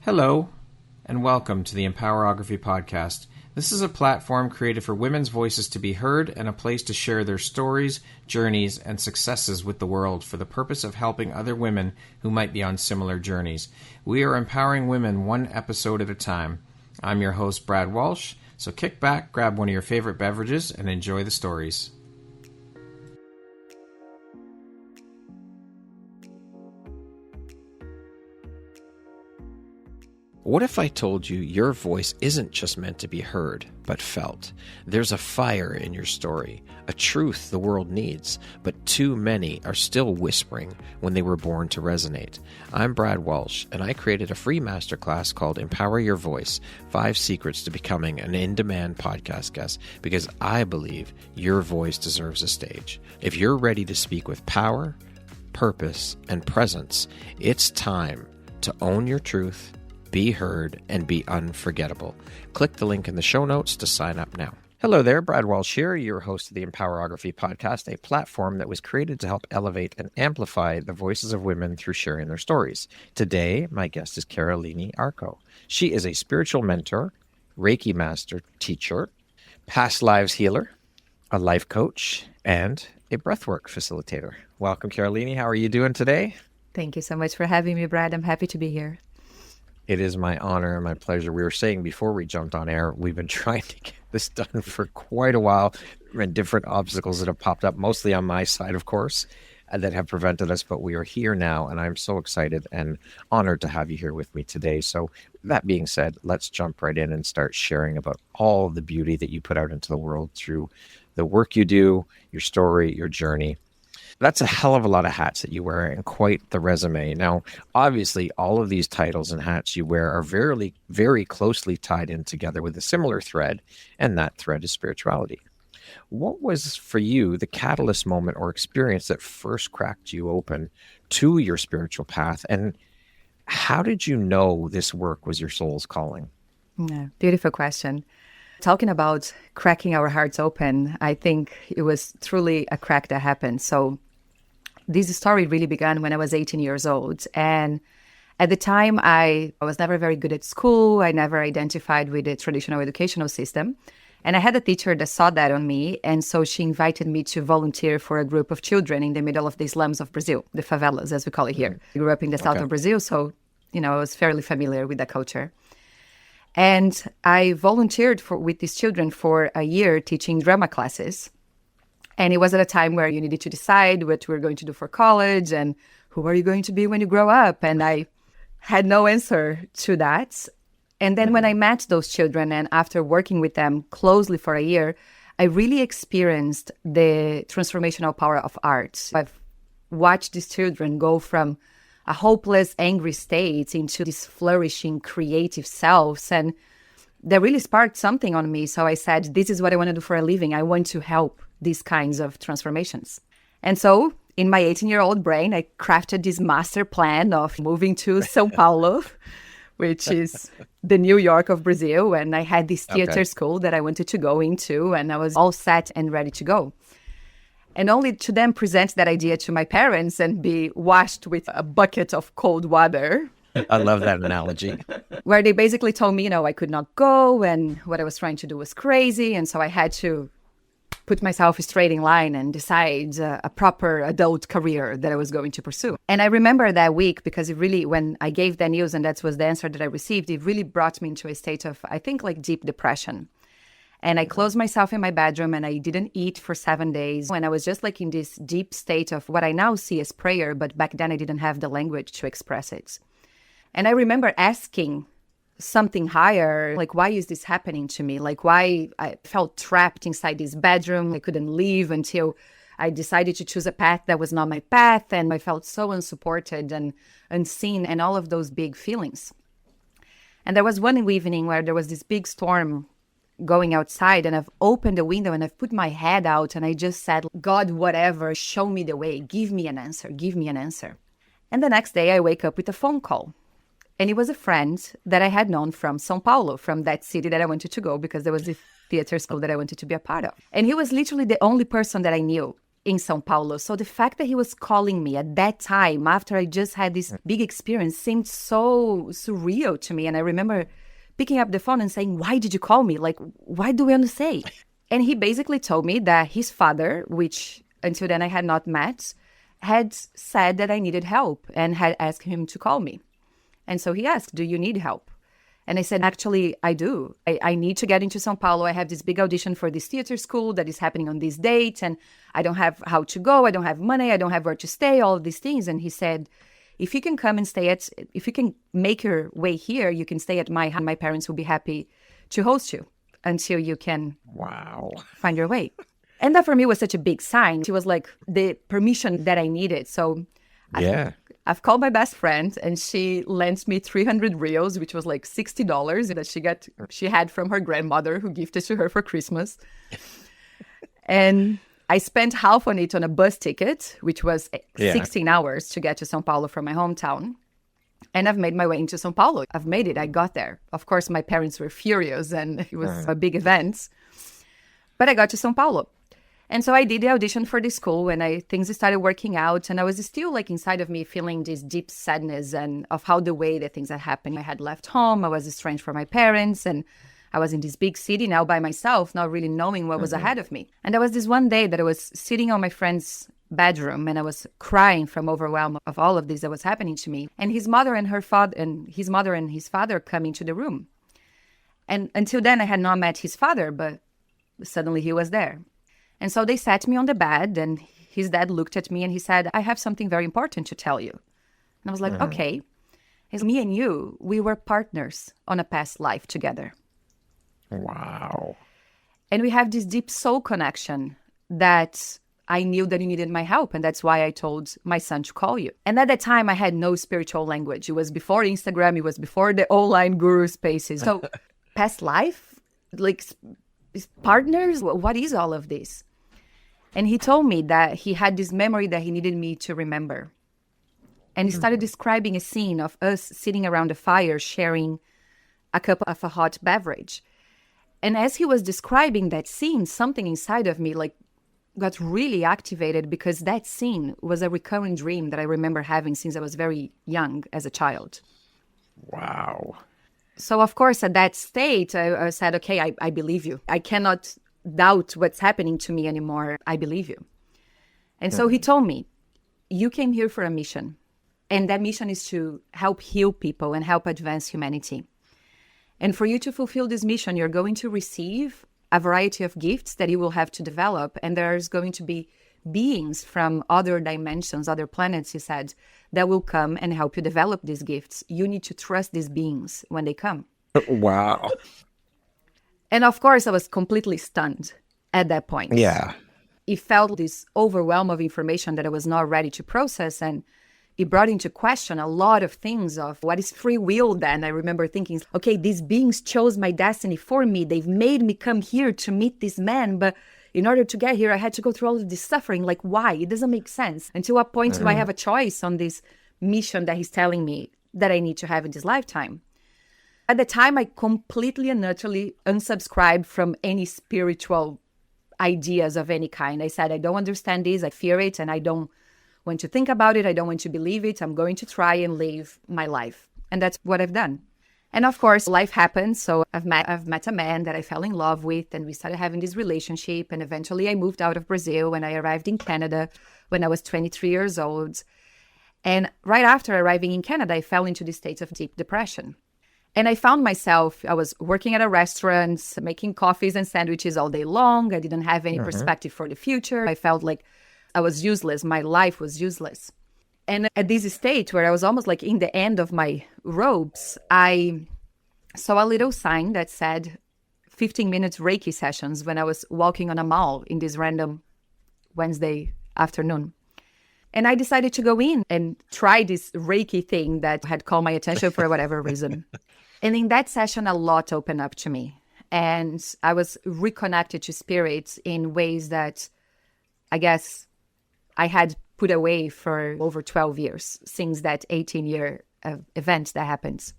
Hello, and welcome to the Empowerography Podcast. This is a platform created for women's voices to be heard and a place to share their stories, journeys, and successes with the world for the purpose of helping other women who might be on similar journeys. We are empowering women one episode at a time. I'm your host, Brad Walsh, so kick back, grab one of your favorite beverages, and enjoy the stories. What if I told you your voice isn't just meant to be heard, but felt? There's a fire in your story, a truth the world needs, but too many are still whispering when they were born to resonate. I'm Brad Walsh, and I created a free masterclass called Empower Your Voice, 5 Secrets to Becoming an In-Demand Podcast Guest, because I believe your voice deserves a stage. If you're ready to speak with power, purpose, and presence, it's time to own your truth, be heard, and be unforgettable. Click the link in the show notes to sign up now. Hello there, Brad Walsh here, your host of the Empowerography Podcast, a platform that was created to help elevate and amplify the voices of women through sharing their stories. Today, my guest is Carolini Arco. She is a spiritual mentor, Reiki Master Teacher, past lives healer, a life coach, and a Breathwork Facilitator. Welcome, Carolini. How are you doing today? Thank you so much for having me, Brad. I'm happy to be here. It is my honor and my pleasure. We were saying before we jumped on air, we've been trying to get this done for quite a while, and different obstacles that have popped up, mostly on my side, of course, that have prevented us. But we are here now, and I'm so excited and honored to have you here with me today. So that being said, let's jump right in and start sharing about all the beauty that you put out into the world through the work you do, your story, your journey. That's a hell of a lot of hats that you wear and quite the resume. Now, obviously, all of these titles and hats you wear are very, very closely tied in together with a similar thread, and that thread is spirituality. What was for you the catalyst moment or experience that first cracked you open to your spiritual path, and how did you know this work was your soul's calling? Yeah, beautiful question. Talking about cracking our hearts open, I think it was truly a crack that happened. So this story really began when I was 18 years old. And at the time, I was never very good at school. I never identified with the traditional educational system. And I had a teacher that saw that on me. And so she invited me to volunteer for a group of children in the middle of the slums of Brazil, the favelas, as we call it here. I grew up in the south of Brazil, so, I was fairly familiar with the culture. And I volunteered with these children for a year teaching drama classes. And it was at a time where you needed to decide what you were going to do for college and who are you going to be when you grow up. And I had no answer to that. And then when I met those children and after working with them closely for a year, I really experienced the transformational power of art. I've watched these children go from a hopeless, angry state into these flourishing, creative selves. And that really sparked something on me. So I said, this is what I want to do for a living. I want to help these kinds of transformations. And so in my 18-year-old brain, I crafted this master plan of moving to São Paulo, which is the New York of Brazil. And I had this theater school that I wanted to go into, and I was all set and ready to go. And only to then present that idea to my parents and be washed with a bucket of cold water. I love that analogy. Where they basically told me, I could not go and what I was trying to do was crazy. And so I had to put myself straight in line and decide a proper adult career that I was going to pursue. And I remember that week because it really, when I gave that news and that was the answer that I received, it really brought me into a state of, I think, like deep depression. And I closed myself in my bedroom and I didn't eat for 7 days. And I was just like in this deep state of what I now see as prayer, but back then I didn't have the language to express it. And I remember asking something higher, like, why is this happening to me? Like, why I felt trapped inside this bedroom. I couldn't leave until I decided to choose a path that was not my path. And I felt so unsupported and unseen and all of those big feelings. And there was one evening where there was this big storm going outside and I've opened the window and I've put my head out and I just said, God, whatever, show me the way, give me an answer, give me an answer. And the next day I wake up with a phone call. And it was a friend that I had known from São Paulo, from that city that I wanted to go because there was the theater school that I wanted to be a part of. And he was literally the only person that I knew in Sao Paulo. So the fact that he was calling me at that time, after I just had this big experience, seemed so surreal to me. And I remember picking up the phone and saying, why did you call me? Like, what do we want to say? And he basically told me that his father, which until then I had not met, had said that I needed help and had asked him to call me. And so he asked, do you need help? And I said, actually, I do. I need to get into Sao Paulo. I have this big audition for this theater school that is happening on this date, and I don't have how to go. I don't have money. I don't have where to stay, all of these things. And he said, if you can come and if you can make your way here, you can stay at my house. My parents will be happy to host you until you can find your way. And that for me was such a big sign. It was like the permission that I needed. So I've called my best friend, and she lent me 300 reals, which was like $60 that she had from her grandmother, who gifted to her for Christmas. And I spent half on it on a bus ticket, which was 16 hours to get to Sao Paulo from my hometown. And I've made my way into Sao Paulo. I've made it. I got there. Of course, my parents were furious, and it was a big event. But I got to Sao Paulo. And so I did the audition for the school, and things started working out. And I was still like inside of me feeling this deep sadness and of how the way that things had happened. I had left home. I was estranged from my parents, and I was in this big city now by myself, not really knowing what was ahead of me. And there was this one day that I was sitting on my friend's bedroom, and I was crying from overwhelm of all of this that was happening to me. And his mother and his father come into the room. And until then, I had not met his father, but suddenly he was there. And so they sat me on the bed, and his dad looked at me and he said, I have something very important to tell you. And I was like, okay. He's me and you, we were partners on a past life together. Wow. And we have this deep soul connection that I knew that you needed my help. And that's why I told my son to call you. And at that time, I had no spiritual language. It was before Instagram. It was before the online guru spaces. So past life, like partners, what is all of this? And he told me that he had this memory that he needed me to remember. And he started describing a scene of us sitting around a fire, sharing a cup of a hot beverage. And as he was describing that scene, something inside of me got really activated, because that scene was a recurring dream that I remember having since I was very young as a child. Wow. So, of course, at that state, I said, okay, I believe you. I cannot doubt what's happening to me anymore. I believe you. And so he told me, you came here for a mission. And that mission is to help heal people and help advance humanity. And for you to fulfill this mission, you're going to receive a variety of gifts that you will have to develop. And there's going to be beings from other dimensions, other planets, he said, that will come and help you develop these gifts. You need to trust these beings when they come. Wow. And of course, I was completely stunned at that point. Yeah. It felt this overwhelm of information that I was not ready to process. And it brought into question a lot of things of what is free will then. I remember thinking, okay, these beings chose my destiny for me. They've made me come here to meet this man. But in order to get here, I had to go through all of this suffering. Like, why? It doesn't make sense. Until what point do I have a choice on this mission that he's telling me that I need to have in this lifetime? At the time, I completely and utterly unsubscribed from any spiritual ideas of any kind. I said, I don't understand this. I fear it, and I don't want to think about it. I don't want to believe it. I'm going to try and live my life. And that's what I've done. And of course, life happened. So I've met a man that I fell in love with, and we started having this relationship. And eventually I moved out of Brazil when I arrived in Canada when I was 23 years old. And right after arriving in Canada, I fell into this state of deep depression. And I found myself, I was working at a restaurant, making coffees and sandwiches all day long. I didn't have any perspective for the future. I felt like I was useless. My life was useless. And at this state where I was almost like in the end of my ropes, I saw a little sign that said 15-minute Reiki sessions when I was walking on a mall in this random Wednesday afternoon. And I decided to go in and try this Reiki thing that had caught my attention for whatever reason. And in that session, a lot opened up to me. And I was reconnected to spirit in ways that I guess I had put away for over 12 years since that 18-year event that happened.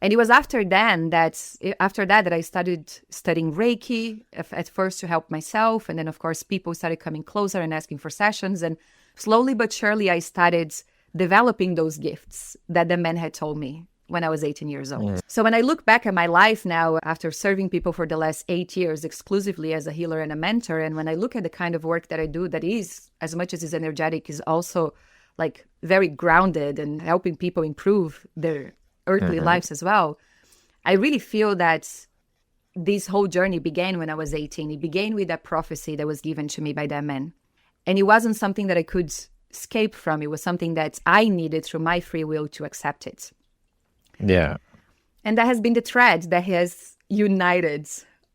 And it was after that I started studying Reiki at first to help myself. And then, of course, people started coming closer and asking for sessions. And slowly but surely, I started developing those gifts that the man had told me when I was 18 years old. So when I look back at my life now, after serving people for the last 8 years exclusively as a healer and a mentor, and when I look at the kind of work that I do, that is, as much as it's energetic, is also like very grounded and helping people improve their earthly lives as well, I really feel that this whole journey began when I was 18. It began with that prophecy that was given to me by that man. And it wasn't something that I could escape from. It was something that I needed through my free will to accept it. Yeah. And that has been the thread that has united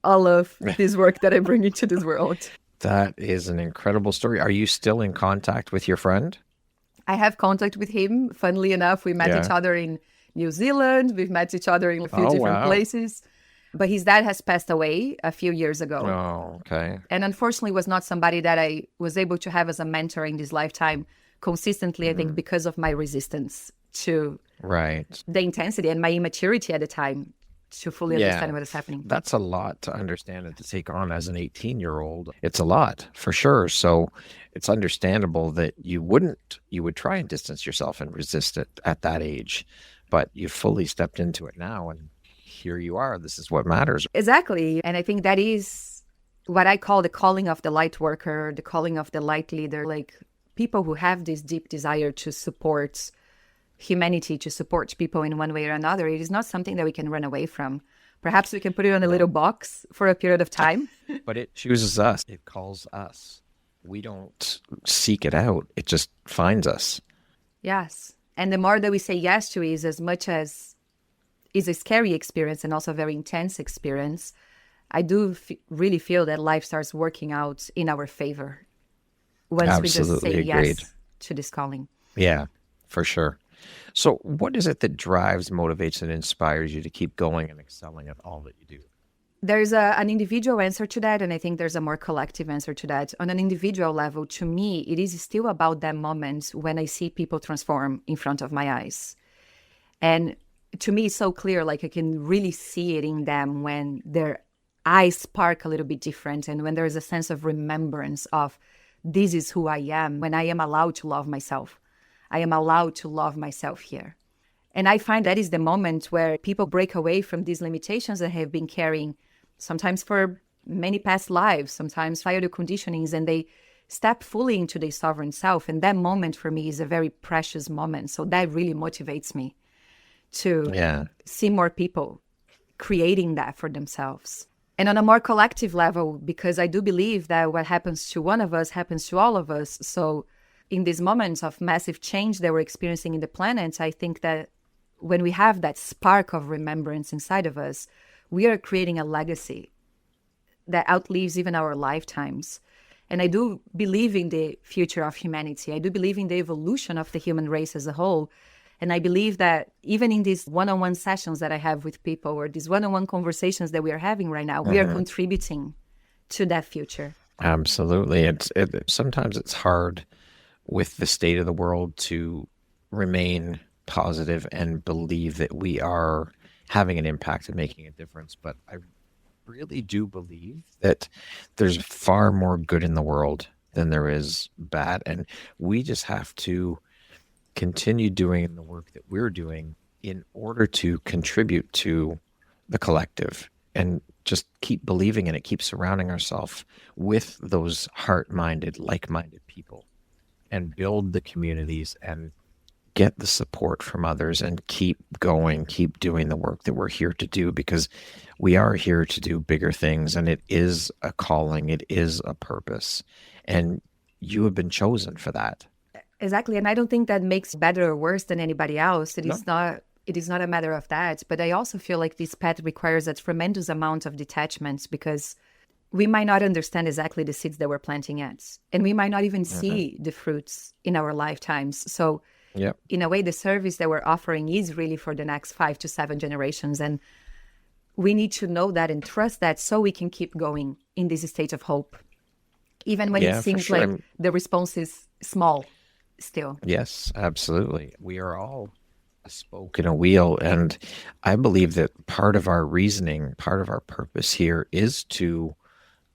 all of this work that I bring into this world. That is an incredible story. Are you still in contact with your friend? I have contact with him. Funnily enough, we met each other in New Zealand. We've met each other in a few different places. But his dad has passed away a few years ago. Oh, okay. And unfortunately was not somebody that I was able to have as a mentor in this lifetime consistently, I think, because of my resistance to the intensity and my immaturity at the time to fully understand what is happening. That's a lot to understand and to take on as an 18-year-old. It's a lot, for sure. So it's understandable that you would try and distance yourself and resist it at that age. But you fully stepped into it now, and here you are. This is what matters. Exactly. And I think that is what I call the calling of the light worker, the calling of the light leader, like people who have this deep desire to support humanity, to support people in one way or another. It is not something that we can run away from. Perhaps we can put it on a little box for a period of time. But it chooses us. It calls us. We don't seek it out. It just finds us. Yes. And the more that we say yes to it, as much as is a scary experience and also a very intense experience, I do really feel that life starts working out in our favor once we just say yes to this calling. Yeah, for sure. So what is it that drives, motivates, and inspires you to keep going and excelling at all that you do? There's an individual answer to that, and I think there's a more collective answer to that. On an individual level, to me, it is still about that moment when I see people transform in front of my eyes. And to me, it's so clear, like I can really see it in them when their eyes spark a little bit different and when there is a sense of remembrance of this is who I am, when I am allowed to love myself. I am allowed to love myself here. And I find that is the moment where people break away from these limitations that have been carrying sometimes for many past lives, sometimes childhood conditionings, and they step fully into their sovereign self. And that moment for me is a very precious moment. So that really motivates me to see more people creating that for themselves. And on a more collective level, because I do believe that what happens to one of us happens to all of us. So in these moments of massive change that we're experiencing in the planet, I think that when we have that spark of remembrance inside of us, we are creating a legacy that outlives even our lifetimes. And I do believe in the future of humanity. I do believe in the evolution of the human race as a whole. And I believe that even in these one-on-one sessions that I have with people or these one-on-one conversations that we are having right now, we are contributing to that future. Absolutely. Sometimes it's hard with the state of the world to remain positive and believe that we are having an impact and making a difference. But I really do believe that there's far more good in the world than there is bad. And we just have to continue doing the work that we're doing in order to contribute to the collective and just keep believing in it, keep surrounding ourselves with those heart-minded, like-minded people and build the communities and get the support from others and keep going, keep doing the work that we're here to do, because we are here to do bigger things, and it is a calling, it is a purpose, and you have been chosen for that. Exactly. And I don't think that makes better or worse than anybody else. It is not a matter of that. But I also feel like this path requires a tremendous amount of detachment, because we might not understand exactly the seeds that we're planting at, and we might not even see the fruits in our lifetimes. So in a way, the service that we're offering is really for the next 5 to 7 generations. And we need to know that and trust that so we can keep going in this state of hope, even when it seems like the response is small still. Yes, absolutely. We are all a spoke in a wheel. And I believe that part of our reasoning, part of our purpose here is to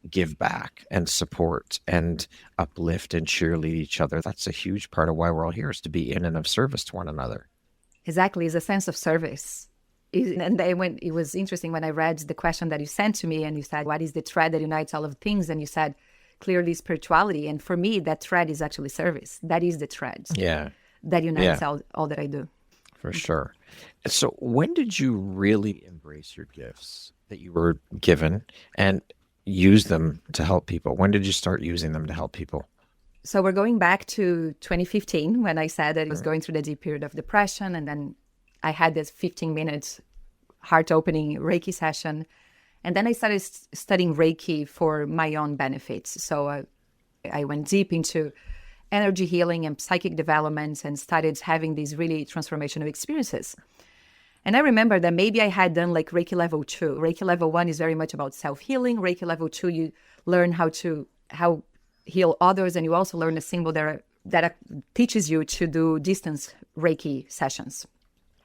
give back and support and uplift and cheerlead each other. That's a huge part of why we're all here, is to be in and of service to one another. Exactly. It's a sense of service. And then when it was interesting when I read the question that you sent to me and you said, what is the thread that unites all of things? And you said, clearly spirituality. And for me, that thread is actually service. That is the thread that unites all that I do. For sure. So when did you really embrace your gifts that you were given and use them to help people? When did you start using them to help people? So we're going back to 2015 when I said that I was going through the deep period of depression. And then I had this 15-minute heart-opening Reiki session. And then I started studying Reiki for my own benefits. So I went deep into energy healing and psychic development and started having these really transformational experiences. And I remember that maybe I had done like Reiki level 2. Reiki level 1 is very much about self-healing. Reiki level 2, you learn how heal others, and you also learn a symbol that teaches you to do distance Reiki sessions.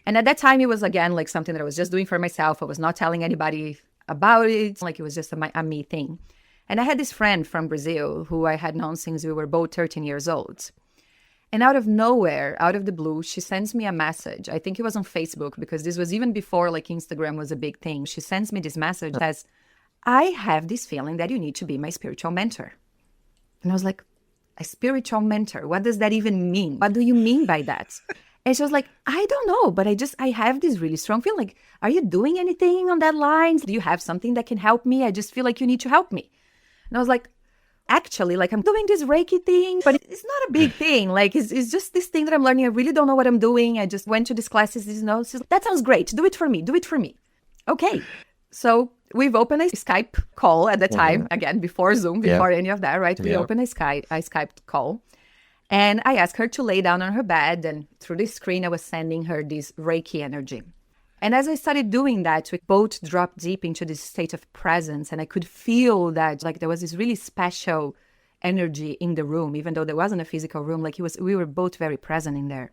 And at that time, it was, again, like something that I was just doing for myself. I was not telling anybody about it. Like, it was just a me thing. And I had this friend from Brazil who I had known since we were both 13 years old. And out of nowhere, out of the blue, she sends me a message. I think it was on Facebook, because this was even before like Instagram was a big thing. She sends me this message that says, I have this feeling that you need to be my spiritual mentor. And I was like, a spiritual mentor? What does that even mean? What do you mean by that? And she was like, I don't know, but I have this really strong feeling. Like, are you doing anything on that line? Do you have something that can help me? I just feel like you need to help me. And I was like, actually, like, I'm doing this Reiki thing, but it's not a big thing. Like, it's just this thing that I'm learning. I really don't know what I'm doing. I just went to these classes. That sounds great. Do it for me. Do it for me. Okay. So we've opened a Skype call at the time, again, before Zoom, before any of that, right? We opened a Skype call. And I asked her to lay down on her bed. And through the screen, I was sending her this Reiki energy. And as I started doing that, we both dropped deep into this state of presence. And I could feel that, like, there was this really special energy in the room, even though there wasn't a physical room. Like, we were both very present in there.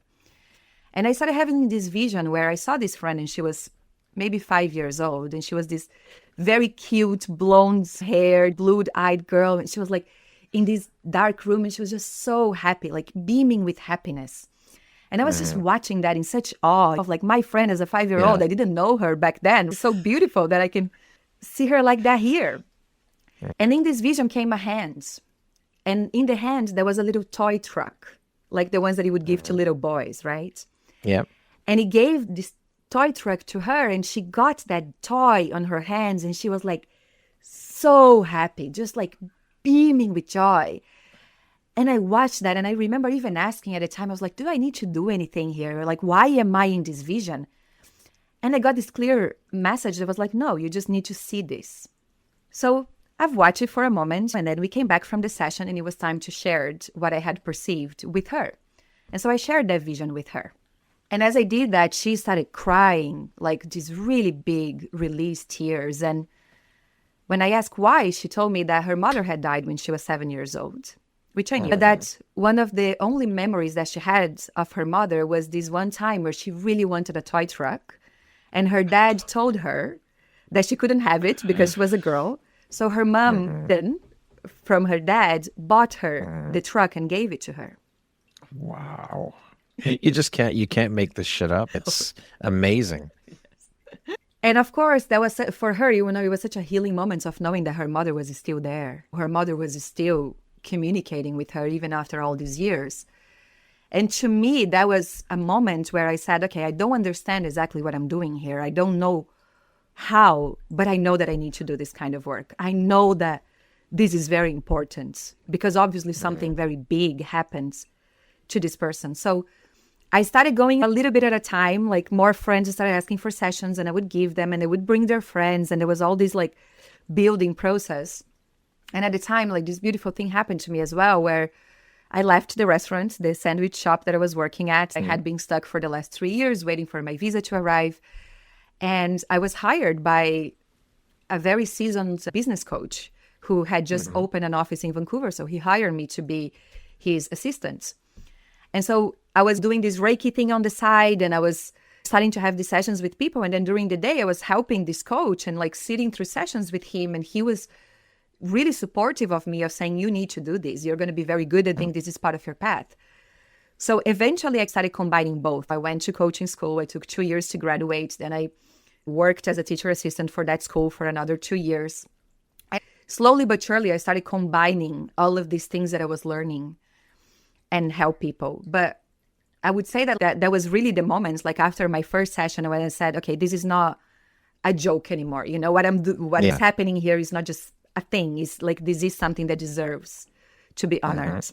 And I started having this vision where I saw this friend, and she was maybe 5 years old. And she was this very cute, blonde-haired, blue-eyed girl. And she was, like, in this dark room, and she was just so happy, like, beaming with happiness. And I was just watching that in such awe of, like, my friend as a 5-year-old. I didn't know her back then. It's so beautiful that I can see her like that here. And in this vision came a hand. And in the hand, there was a little toy truck, like the ones that he would give to little boys, right? Yeah. And he gave this toy truck to her, and she got that toy on her hands, and she was, like, so happy, just, like, beaming with joy. And I watched that, and I remember even asking at the time, I was like, do I need to do anything here? Like, why am I in this vision? And I got this clear message that was like, no, you just need to see this. So I've watched it for a moment, and then we came back from the session, and it was time to share what I had perceived with her. And so I shared that vision with her. And as I did that, she started crying, like these really big released tears. And when I asked why, she told me that her mother had died when she was 7 years old. Which I knew that one of the only memories that she had of her mother was this one time where she really wanted a toy truck. And her dad told her that she couldn't have it because she was a girl. So her mom then, from her dad, bought her the truck and gave it to her. Wow. You can't make this shit up. It's amazing. And of course, that was, for her, it was such a healing moment of knowing that her mother was still there. Her mother was still communicating with her even after all these years. And to me, that was a moment where I said, okay, I don't understand exactly what I'm doing here. I don't know how, but I know that I need to do this kind of work. I know that this is very important because obviously something very big happens to this person. So I started going a little bit at a time, like more friends started asking for sessions, and I would give them, and they would bring their friends, and there was all this like building process. And at the time, like this beautiful thing happened to me as well, where I left the restaurant, the sandwich shop that I was working at. I had been stuck for the last 3 years waiting for my visa to arrive. And I was hired by a very seasoned business coach who had just opened an office in Vancouver. So he hired me to be his assistant. And so I was doing this Reiki thing on the side, and I was starting to have these sessions with people. And then during the day, I was helping this coach and like sitting through sessions with him. And he was really supportive of me, of saying, you need to do this. You're going to be very good at things. This is part of your path. So eventually I started combining both. I went to coaching school. I took 2 years to graduate. Then I worked as a teacher assistant for that school for another 2 years. Slowly but surely, I started combining all of these things that I was learning and help people. But I would say that was really the moments, like after my first session, when I said, okay, this is not a joke anymore. You know, what is happening here is not just a thing. It's like, this is something that deserves to be honored.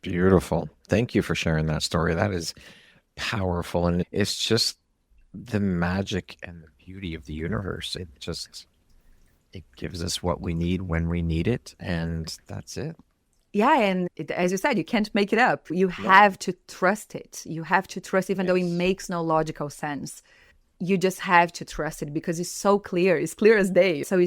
Beautiful. Thank you for sharing that story. That is powerful. And it's just the magic and the beauty of the universe. It gives us what we need when we need it. And that's it. Yeah. And as you said, you can't make it up. You have to trust it. You have to trust, even though it makes no logical sense. You just have to trust it because it's so clear. It's clear as day. So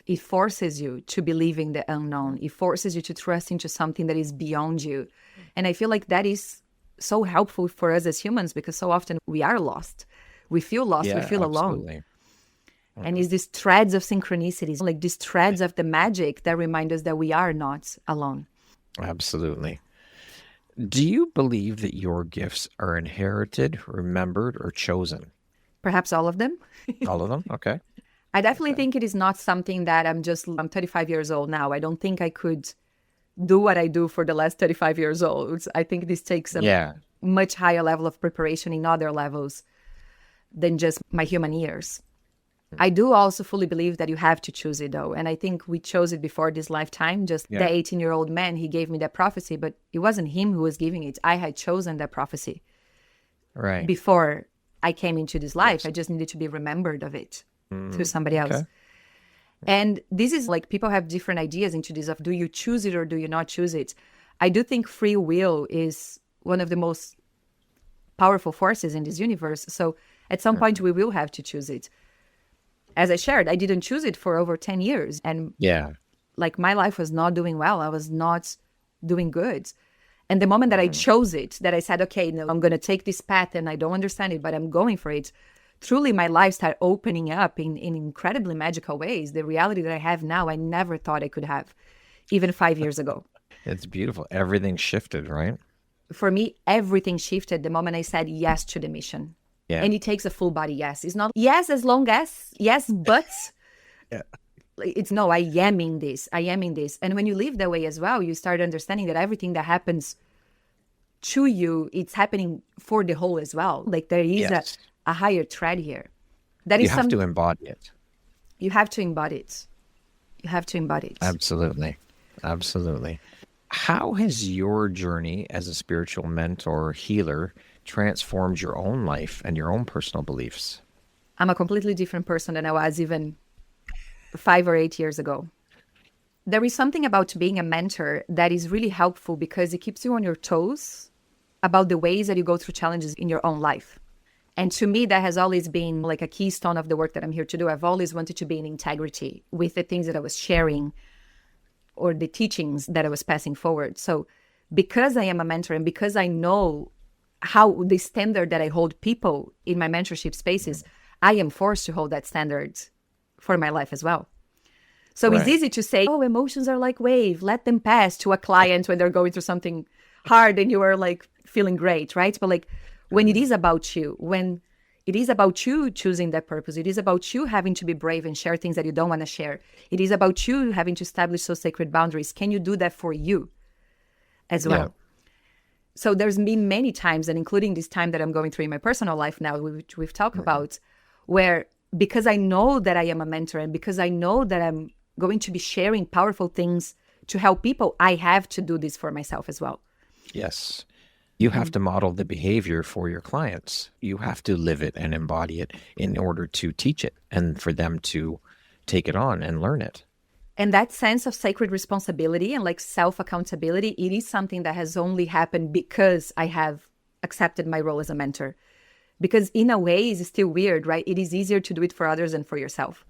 it forces you to believe in the unknown. It forces you to trust into something that is beyond you. And I feel like that is so helpful for us as humans because so often we are lost. We feel lost. We feel alone. And it's these threads of synchronicities, like these threads of the magic that remind us that we are not alone. Absolutely. Do you believe that your gifts are inherited, remembered, or chosen? Perhaps all of them. All of them? Okay. I definitely think it is not something that I'm 35 years old now. I don't think I could do what I do for the last 35 years old. I think this takes a much higher level of preparation in other levels than just my human years. I do also fully believe that you have to choose it though. And I think we chose it before this lifetime. The 18-year-old man, he gave me that prophecy, but it wasn't him who was giving it. I had chosen that prophecy before I came into this life. Yes. I just needed to be remembered of it to somebody else. Okay. And this is like, people have different ideas into this of, do you choose it or do you not choose it? I do think free will is one of the most powerful forces in this universe. So at some point we will have to choose it. As I shared, I didn't choose it for over 10 years. And like my life was not doing well. I was not doing good. And the moment that I chose it, that I said, okay, no, I'm going to take this path and I don't understand it, but I'm going for it. Truly, my life started opening up in incredibly magical ways. The reality that I have now, I never thought I could have, even 5 years ago. It's beautiful. Everything shifted, right? For me, everything shifted the moment I said yes to the mission. Yeah. And it takes a full body yes. It's not yes as long as, yes, but it's no, I am in this. I am in this. And when you live that way as well, you start understanding that everything that happens to you, it's happening for the whole as well. Like there is a higher thread here. That you have to embody it. You have to embody it. You have to embody it. Absolutely. Absolutely. How has your journey as a spiritual mentor, healer, transformed your own life and your own personal beliefs? I'm a completely different person than I was even 5 or 8 years ago. There is something about being a mentor that is really helpful because it keeps you on your toes about the ways that you go through challenges in your own life. And to me, that has always been like a keystone of the work that I'm here to do. I've always wanted to be in integrity with the things that I was sharing or the teachings that I was passing forward. So because I am a mentor and because I know how the standard that I hold people in my mentorship spaces, I am forced to hold that standard for my life as well. So it's easy to say, oh, emotions are like wave, let them pass, to a client when they're going through something hard and you are like feeling great, right? But like when it is about you, when it is about you choosing that purpose, it is about you having to be brave and share things that you don't want to share. It is about you having to establish those sacred boundaries. Can you do that for you as well? Yeah. So there's been many times, and including this time that I'm going through in my personal life now, which we've talked about, where because I know that I am a mentor and because I know that I'm going to be sharing powerful things to help people, I have to do this for myself as well. Yes. You have to model the behavior for your clients. You have to live it and embody it in order to teach it and for them to take it on and learn it. And that sense of sacred responsibility and like self-accountability, it is something that has only happened because I have accepted my role as a mentor. Because in a way, it's still weird, right? It is easier to do it for others than for yourself.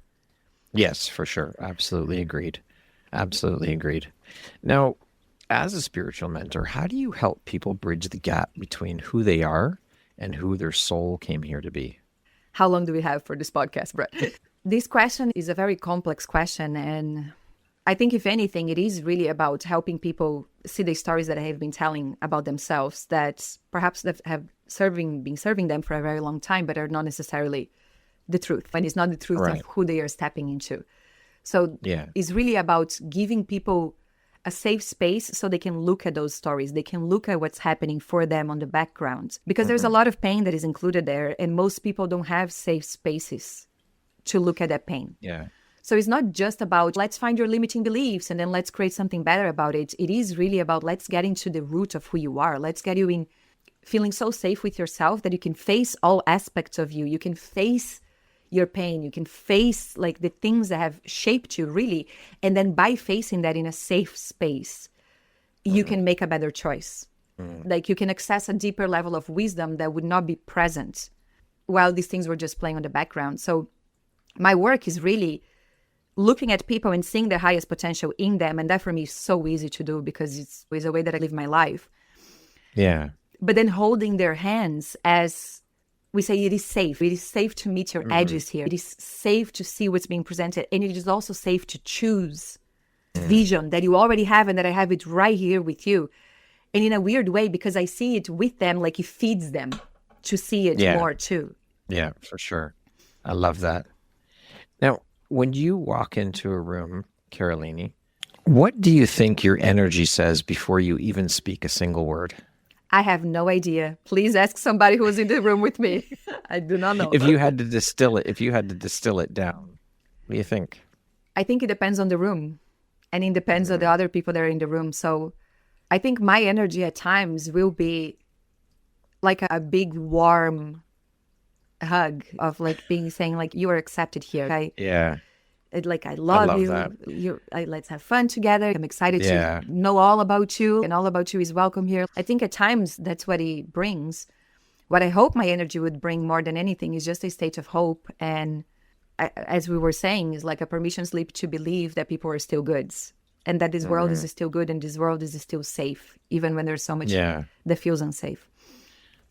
Yes, for sure. Absolutely agreed. Absolutely agreed. Now, as a spiritual mentor, how do you help people bridge the gap between who they are and who their soul came here to be? How long do we have for this podcast, Brett? This question is a very complex question. And I think, if anything, it is really about helping people see the stories that I have been telling about themselves that perhaps that have been serving them for a very long time, but are not necessarily the truth. And it's not the truth of who they are stepping into. So it's really about giving people a safe space so they can look at those stories. They can look at what's happening for them on the background. Because there's a lot of pain that is included there, and most people don't have safe spaces to look at that pain. Yeah. So it's not just about, let's find your limiting beliefs and then let's create something better about it. It is really about, let's get into the root of who you are. Let's get you in feeling so safe with yourself that you can face all aspects of you. You can face your pain. You can face like the things that have shaped you, really. And then by facing that in a safe space, you can make a better choice. Like you can access a deeper level of wisdom that would not be present while these things were just playing on the background. So my work is really looking at people and seeing the highest potential in them. And that for me is so easy to do because it's a way that I live my life. Yeah. But then holding their hands as we say, it is safe. It is safe to meet your edges here. It is safe to see what's being presented. And it is also safe to choose vision that you already have and that I have it right here with you. And in a weird way, because I see it with them, like it feeds them to see it more too. Yeah, for sure. I love that. Now, when you walk into a room, Carolini, what do you think your energy says before you even speak a single word? I have no idea. Please ask somebody who was in the room with me. I do not know. If you had to distill it down, what do you think? I think it depends on the room, and it depends on the other people that are in the room. So I think my energy at times will be like a big warm hug of like saying like, you are accepted here. I love you. Let's have fun together. I'm excited to know all about you, and all about you is welcome here. I think at times that's what it brings. What I hope my energy would bring more than anything is just a state of hope. And as we were saying, is like a permission slip to believe that people are still good and that this world is still good and this world is still safe, even when there's so much that feels unsafe.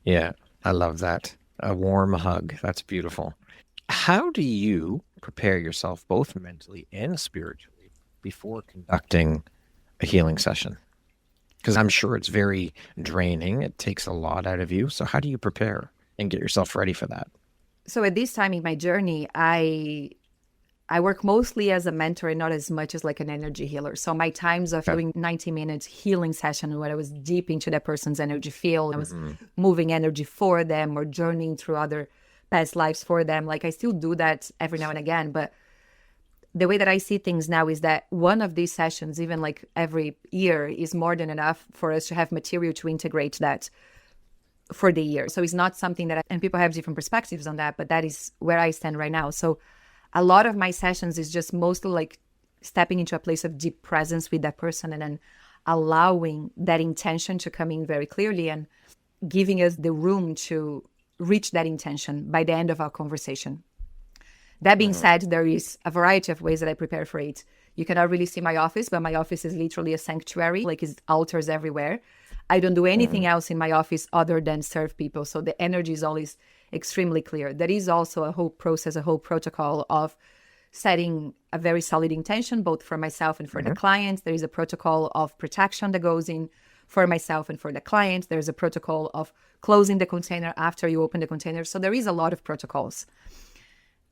Yeah, I love that. A warm hug. That's beautiful. How do you prepare yourself both mentally and spiritually before conducting a healing session? Because I'm sure it's very draining. It takes a lot out of you. So how do you prepare and get yourself ready for that? So at this time in my journey, I work mostly as a mentor and not as much as like an energy healer. So my times of doing 90 minutes healing session where I was deep into that person's energy field, I was moving energy for them or journeying through other past lives for them. Like I still do that every now and again, but the way that I see things now is that one of these sessions, even like every year, is more than enough for us to have material to integrate that for the year. So it's not something that, and people have different perspectives on that, but that is where I stand right now. So a lot of my sessions is just mostly like stepping into a place of deep presence with that person and then allowing that intention to come in very clearly and giving us the room to reach that intention by the end of our conversation. That being said, there is a variety of ways that I prepare for it. You cannot really see my office, but my office is literally a sanctuary, like it's altars everywhere. I don't do anything else in my office other than serve people. So the energy is always extremely clear. There is also a whole process, a whole protocol of setting a very solid intention, both for myself and for the clients. There is a protocol of protection that goes in for myself and for the client. There's a protocol of closing the container after you open the container. So there is a lot of protocols.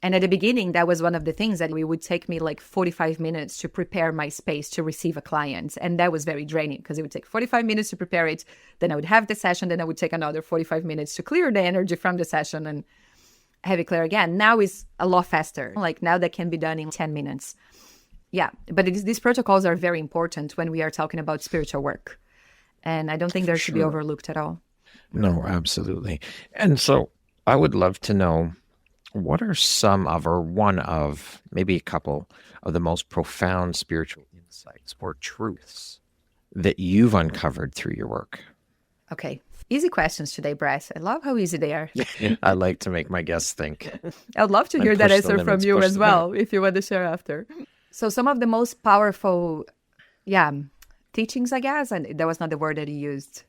And at the beginning, that was one of the things that it would take me like 45 minutes to prepare my space to receive a client. And that was very draining because it would take 45 minutes to prepare it. Then I would have the session. Then I would take another 45 minutes to clear the energy from the session and have it clear again. Now it's a lot faster. Like now that can be done in 10 minutes. Yeah, but these protocols are very important when we are talking about spiritual work. And I don't think they should be overlooked at all. No, absolutely. And so I would love to know, what are some of, or one of, maybe a couple of the most profound spiritual insights or truths that you've uncovered through your work? Okay. Easy questions today, Brett. I love how easy they are. I like to make my guests think. I'd love to hear that answer from you as well, if you want to share after. So some of the most powerful, teachings, I guess. And that was not the word that he used.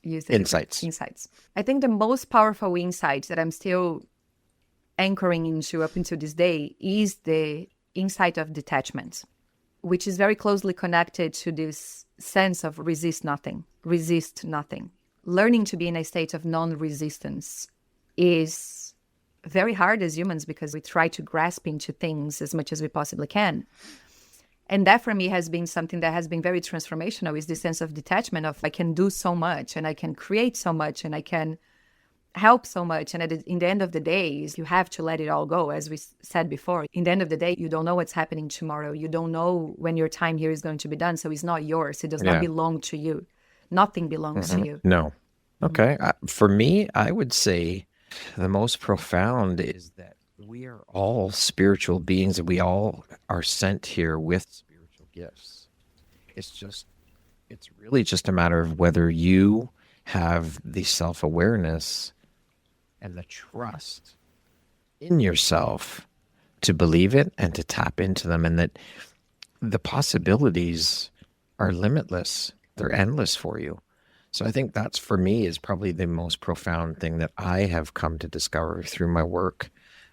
Insights. Insights. I think the most powerful insight that I'm still anchoring into up until this day is the insight of detachment, which is very closely connected to this sense of resist nothing. Learning to be in a state of non-resistance is very hard as humans because we try to grasp into things as much as we possibly can. And that for me has been something that has been very transformational, is this sense of detachment of I can do so much and I can create so much and I can help so much. And in the end of the day, you have to let it all go. As we said before, in the end of the day, you don't know what's happening tomorrow. You don't know when your time here is going to be done. So it's not yours. It does not belong to you. Nothing belongs to you. No. Okay. For me, I would say the most profound is that we are all spiritual beings and we all are sent here with spiritual gifts. It's really just a matter of whether you have the self-awareness and the trust in yourself to believe it and to tap into them, and that the possibilities are limitless. They're endless for you. So I think that's, for me, is probably the most profound thing that I have come to discover through my work.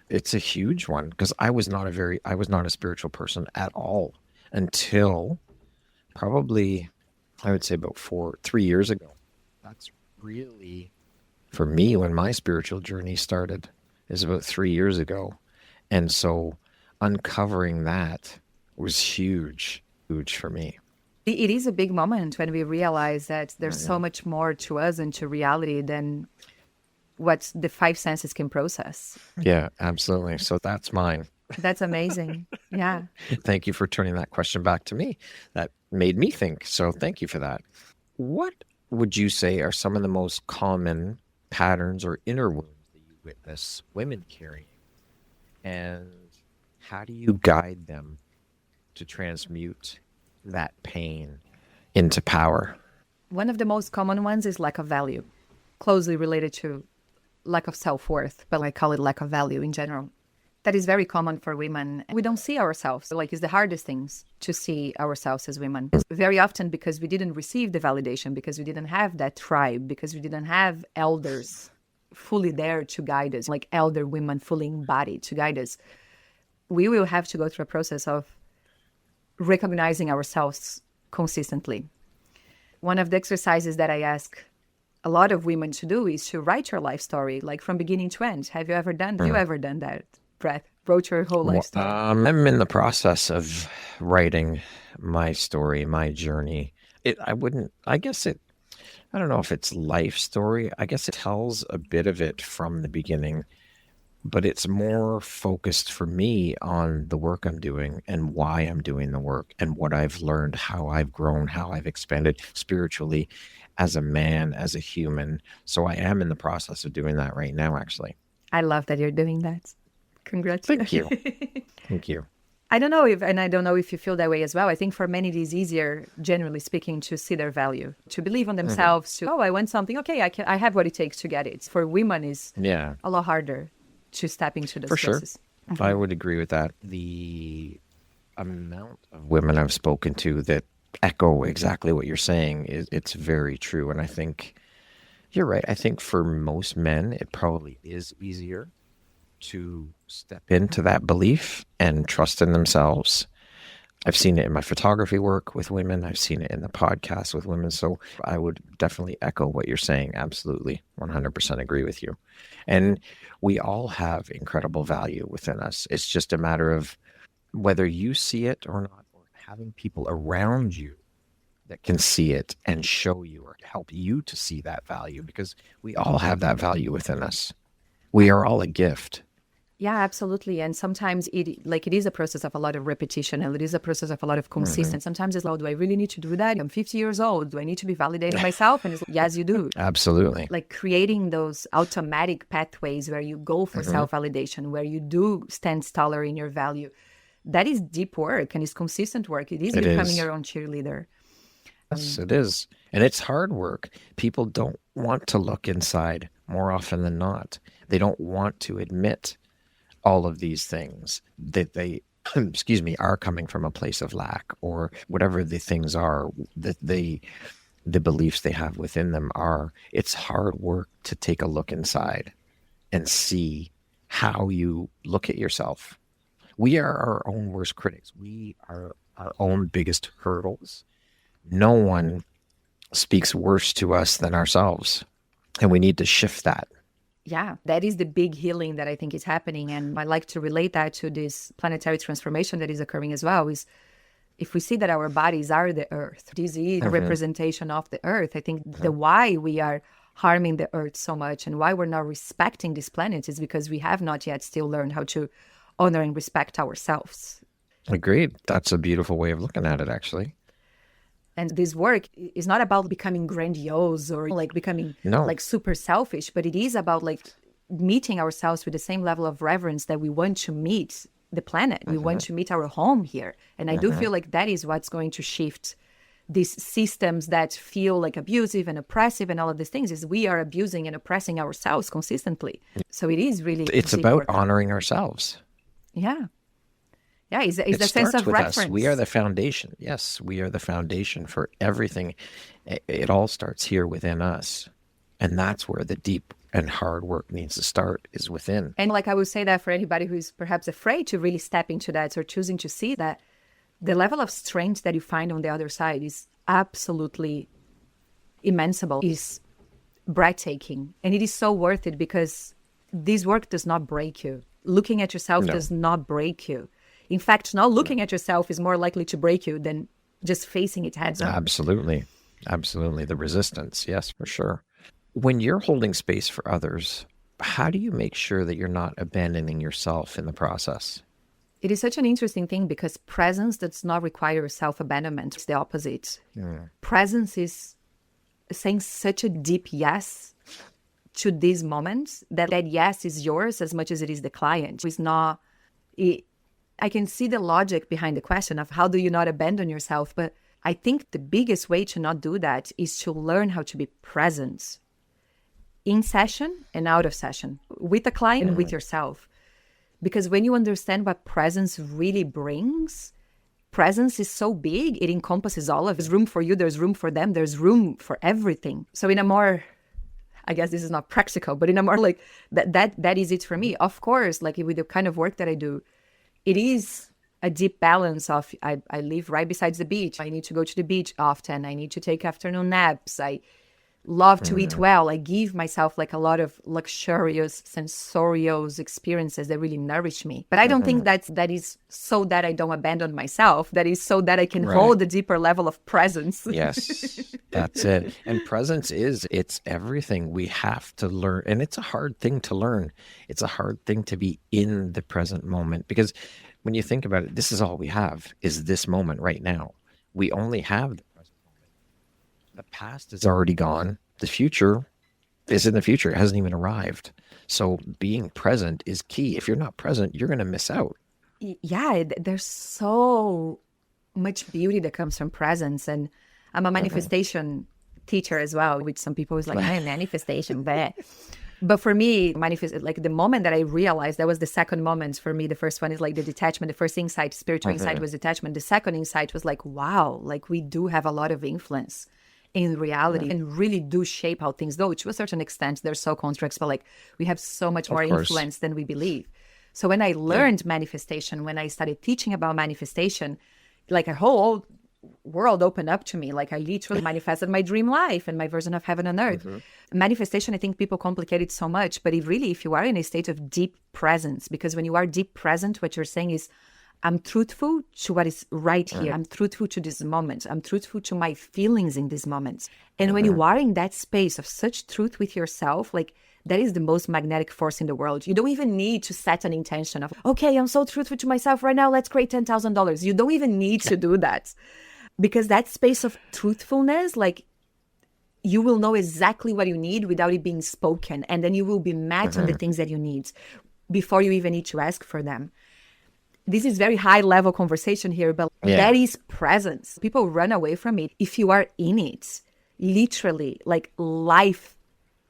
It's a huge one because I was not a spiritual person at all until probably, I would say about 3 years ago. That's really, for me, when my spiritual journey started, is about 3 years ago. And so uncovering that was huge for me. It is a big moment when we realize that there's so much more to us and to reality than what the five senses can process. Yeah, absolutely. So that's mine. That's amazing. Yeah. Thank you for turning that question back to me. That made me think. So thank you for that. What would you say are some of the most common patterns or inner wounds that you witness women carrying? And how do you guide them to transmute that pain into power? One of the most common ones is lack of value, closely related to lack of self-worth, but I call it lack of value in general. That is very common for women. We don't see ourselves. It's the hardest things to see ourselves as women. Very often because we didn't receive the validation, because we didn't have that tribe, because we didn't have elders fully there to guide us, like elder women fully embodied to guide us. We will have to go through a process of recognizing ourselves consistently. One of the exercises that I ask a lot of women to do is to write your life story, like from beginning to end. Have you ever done that, Brett? Wrote your whole life story? I'm in the process of writing my story, my journey. I don't know if it's life story. I guess it tells a bit of it from the beginning, but it's more focused for me on the work I'm doing and why I'm doing the work and what I've learned, how I've grown, how I've expanded spiritually as a man, as a human. So I am in the process of doing that right now, actually. I love that you're doing that. Congratulations. Thank you. I don't know if you feel that way as well. I think for many it is easier, generally speaking, to see their value, to believe on themselves, I want something. Okay, I have what it takes to get it. For women, it's a lot harder to step into those places. Sure. I would agree with that. The amount of women I've spoken to that echo exactly what you're saying it's very true. And I think you're right. I think for most men, it probably is easier to step into that belief and trust in themselves. I've seen it in my photography work with women. I've seen it in the podcast with women. So I would definitely echo what you're saying. Absolutely. 100% agree with you. And we all have incredible value within us. It's just a matter of whether you see it or not, or having people around you that can see it and show you or help you to see that value, because we all have that value within us. We are all a gift. Yeah, absolutely. And sometimes it is a process of a lot of repetition, and it is a process of a lot of consistency. Sometimes it's like, do I really need to do that? I'm 50 years old. Do I need to be validating myself? And it's like, yes, you do. Absolutely. Like creating those automatic pathways where you go for self-validation, where you do stand taller in your value. That is deep work and it's consistent work. It is becoming your own cheerleader. Yes, it is. And it's hard work. People don't want to look inside more often than not. They don't want to admit all of these things that they excuse me, are coming from a place of lack, or whatever the things are that the beliefs they have within them are. It's hard work to take a look inside and see how you look at yourself. We are our own worst critics. We are our own biggest hurdles. No one speaks worse to us than ourselves, and we need to shift that. Yeah, that is the big healing that I think is happening. And I like to relate that to this planetary transformation that is occurring as well, is if we see that our bodies are the earth, this is a representation of the earth. I think the why we are harming the earth so much and why we're not respecting this planet is because we have not yet still learned how to honor and respect ourselves. Agreed. That's a beautiful way of looking at it, actually. And this work is not about becoming grandiose or like becoming like super selfish, but it is about like meeting ourselves with the same level of reverence that we want to meet the planet. We want to meet our home here. And I do feel like that is what's going to shift these systems that feel like abusive and oppressive and all of these things, is we are abusing and oppressing ourselves consistently. So it is really... It's about honoring ourselves. Yeah. Yeah, it's a sense of reference. Us. We are the foundation. Yes, we are the foundation for everything. It all starts here within us. And that's where the deep and hard work needs to start, is within. And like I would say that for anybody who's perhaps afraid to really step into that or choosing to see that, the level of strength that you find on the other side is absolutely immensible, is breathtaking. And it is so worth it because this work does not break you. Looking at yourself does not break you. In fact, not looking at yourself is more likely to break you than just facing it heads on. Absolutely. Absolutely. The resistance. Yes, for sure. When you're holding space for others, how do you make sure that you're not abandoning yourself in the process? It is such an interesting thing because presence does not require self-abandonment. It's the opposite. Presence is saying such a deep yes to these moments that yes is yours as much as it is the client. It's not... I can see the logic behind the question of how do you not abandon yourself, but I think the biggest way to not do that is to learn how to be present in session and out of session, with the client and with yourself. Because when you understand what presence really brings, presence is so big, it encompasses all of it. There's room for you, there's room for them, there's room for everything. So in a more, I guess this is not practical, but in a more like, that is it for me. Of course, like with the kind of work that I do, it is a deep balance of, I live right beside the beach. I need to go to the beach often. I need to take afternoon naps. I love to eat well. I give myself like a lot of luxurious, sensorial experiences that really nourish me. But I don't think that is so that I don't abandon myself. That is so that I can hold a deeper level of presence. Yes, that's it. And presence it's everything we have to learn. And it's a hard thing to learn. It's a hard thing to be in the present moment, because when you think about it, this is all we have, is this moment right now. We only have the present moment. The past is already gone. The future is in the future. It hasn't even arrived. So being present is key. If you're not present, you're going to miss out. Yeah, there's so much beauty that comes from presence. And I'm a manifestation teacher as well, which some people is like, hey, manifestation, but for me, like the moment that I realized, that was the second moment for me. The first one is like the detachment. The first insight, spiritual insight, was detachment. The second insight was like, wow, like we do have a lot of influence in reality and really do shape how things go. To a certain extent, they're so constructs, but like we have so much more influence than we believe. So when I learned manifestation, when I started teaching about manifestation, like a whole world opened up to me. Like I literally manifested my dream life and my version of heaven on earth. Manifestation, I think people complicate it so much, but it really, if you are in a state of deep presence, because when you are deep present, what you're saying is, I'm truthful to what is right here. I'm truthful to this moment. I'm truthful to my feelings in this moment. And when you are in that space of such truth with yourself, like that is the most magnetic force in the world. You don't even need to set an intention of, okay, I'm so truthful to myself right now, let's create $10,000. You don't even need to do that. Because that space of truthfulness, like you will know exactly what you need without it being spoken. And then you will be met on the things that you need before you even need to ask for them. This is very high level conversation here, but that is presence. People run away from it. If you are in it, literally, like life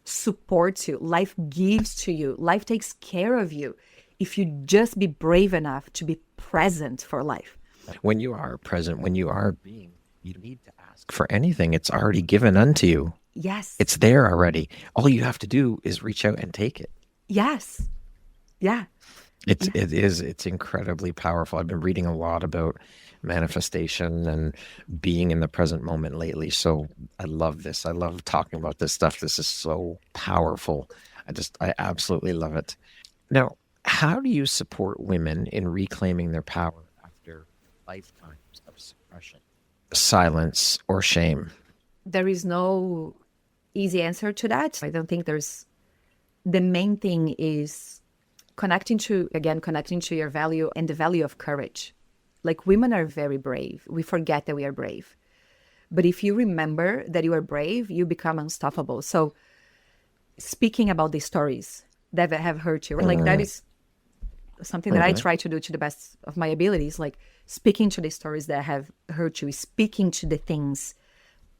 supports you. Life gives to you. Life takes care of you. if you just be brave enough to be present for life. When you are present, when you are being, you don't need to ask for anything. It's already given unto you. Yes. It's there already. All you have to do is reach out and take it. Yes. Yeah. It's incredibly powerful. I've been reading a lot about manifestation and being in the present moment lately. So I love this. I love talking about this stuff. This is so powerful. I absolutely love it. Now, how do you support women in reclaiming their power after lifetimes of suppression, silence, or shame? There is no easy answer to that. I don't think the main thing is connecting to your value and the value of courage. Like, women are very brave. We forget that we are brave. But if you remember that you are brave, you become unstoppable. So speaking about the stories that have hurt you, like that is something that I try to do to the best of my abilities, like speaking to the stories that have hurt you, speaking to the things,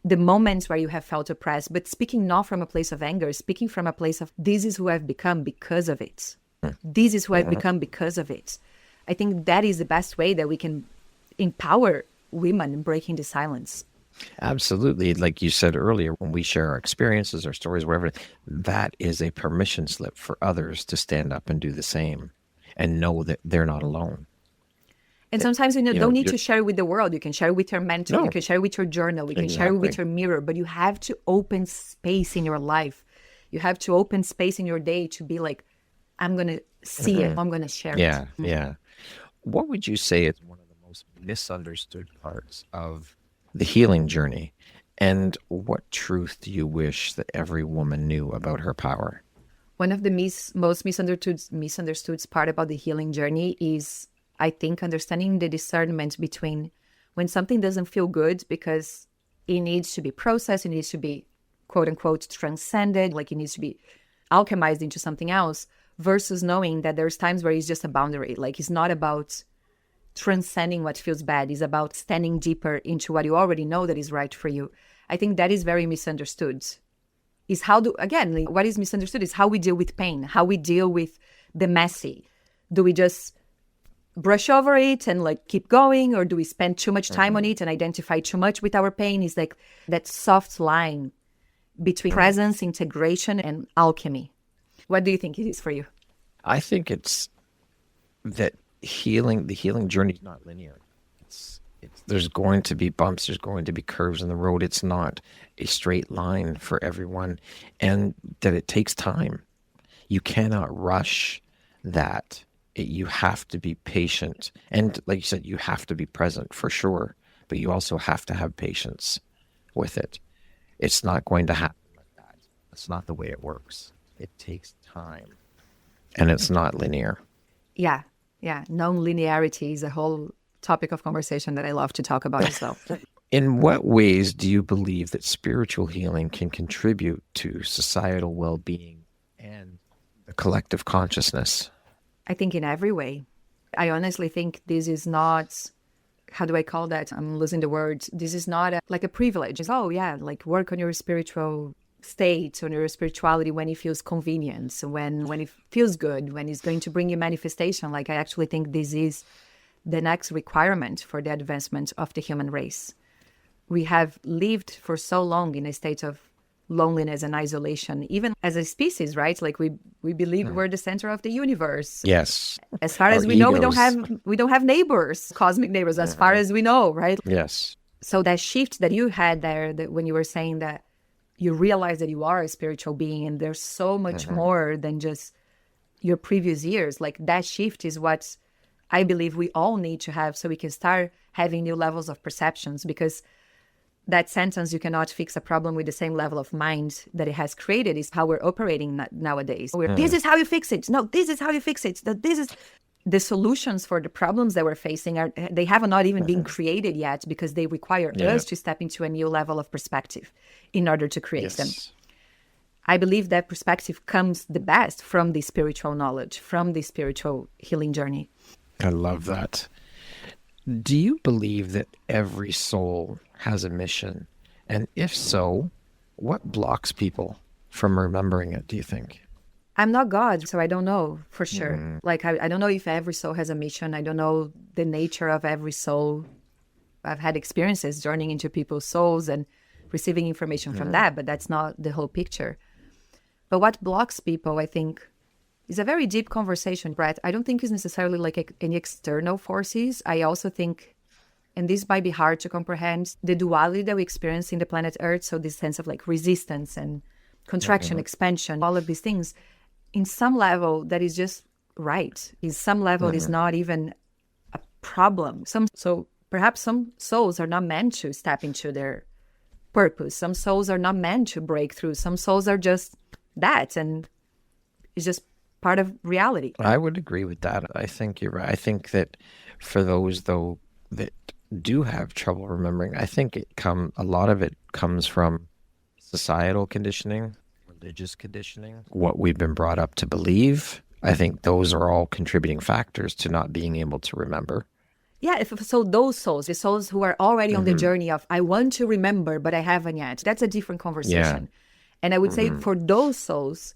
the moments where you have felt oppressed, but speaking not from a place of anger, speaking from a place of, this is who I've become because of it. This is who I've become because of it. I think that is the best way that we can empower women in breaking the silence. Absolutely. Like you said earlier, when we share our experiences, our stories, wherever, that is a permission slip for others to stand up and do the same and know that they're not alone. And sometimes you don't need to share it with the world. You can share it with your mentor. You can share it with your journal. You can share it with your mirror. But you have to open space in your life. You have to open space in your day to be like, I'm going to see it. I'm going to share it. Yeah. What would you say is one of the most misunderstood parts of the healing journey? And what truth do you wish that every woman knew about her power? One of the most misunderstood part about the healing journey is, I think, understanding the discernment between when something doesn't feel good because it needs to be processed, it needs to be, quote unquote, transcended, like it needs to be alchemized into something else, versus knowing that there's times where it's just a boundary. Like, it's not about transcending what feels bad. It's about standing deeper into what you already know that is right for you. I think that is very misunderstood. What is misunderstood is how we deal with pain, how we deal with the messy. Do we just brush over it and like keep going, or do we spend too much time on it and identify too much with our pain? Is like that soft line between presence, integration, and alchemy. What do you think it is for you? I think it's that the healing journey is not linear. There's going to be bumps, there's going to be curves in the road. It's not a straight line for everyone, and that it takes time. You cannot rush that. You have to be patient. And like you said, you have to be present for sure, but you also have to have patience with it. It's not going to happen like that. That's not the way it works. It takes time, and it's not linear. Yeah. Non-linearity is a whole topic of conversation that I love to talk about as well. In what ways do you believe that spiritual healing can contribute to societal well-being and the collective consciousness? I think in every way. I honestly think this is not, how do I call that? I'm losing the word. This is not like a privilege. It's, like work on your spiritual state, on your spirituality when it feels convenient, when it feels good, when it's going to bring you manifestation. Like, I actually think this is the next requirement for the advancement of the human race. We have lived for so long in a state of loneliness and isolation, even as a species, right? Like we believe we're the center of the universe. Yes. As far as we know, we don't have neighbors, cosmic neighbors, as far as we know, right? Yes. So that shift that you had there, that when you were saying that you realize that you are a spiritual being and there's so much more than just your previous years, like that shift is what I believe we all need to have so we can start having new levels of perceptions, because that sentence, you cannot fix a problem with the same level of mind that it has created, is how we're operating nowadays. This is how you fix it. No, this is how you fix it. This is the solutions for the problems that we're facing. They have not even been created yet, because they require us to step into a new level of perspective in order to create them. I believe that perspective comes the best from the spiritual knowledge, from the spiritual healing journey. I love that. Do you believe that every soul has a mission? And if so, what blocks people from remembering it, do you think? I'm not God, so I don't know for sure. Like, I don't know if every soul has a mission. I don't know the nature of every soul. I've had experiences journeying into people's souls and receiving information from that, but that's not the whole picture. But what blocks people, I think, is a very deep conversation, Brett. I don't think it's necessarily like any external forces. I also think, and this might be hard to comprehend, the duality that we experience in the planet Earth. So this sense of like resistance and contraction, expansion, all of these things, in some level, that is just right. In some level, is not even a problem. So perhaps some souls are not meant to step into their purpose. Some souls are not meant to break through. Some souls are just that, and it's just part of reality. I would agree with that. I think you're right. I think that for those, though, that do have trouble remembering, I think a lot of it comes from societal conditioning, religious conditioning, what we've been brought up to believe. I think those are all contributing factors to not being able to remember. Yeah, so those souls, the souls who are already on the journey of, I want to remember, but I haven't yet, that's a different conversation. And I would say for those souls,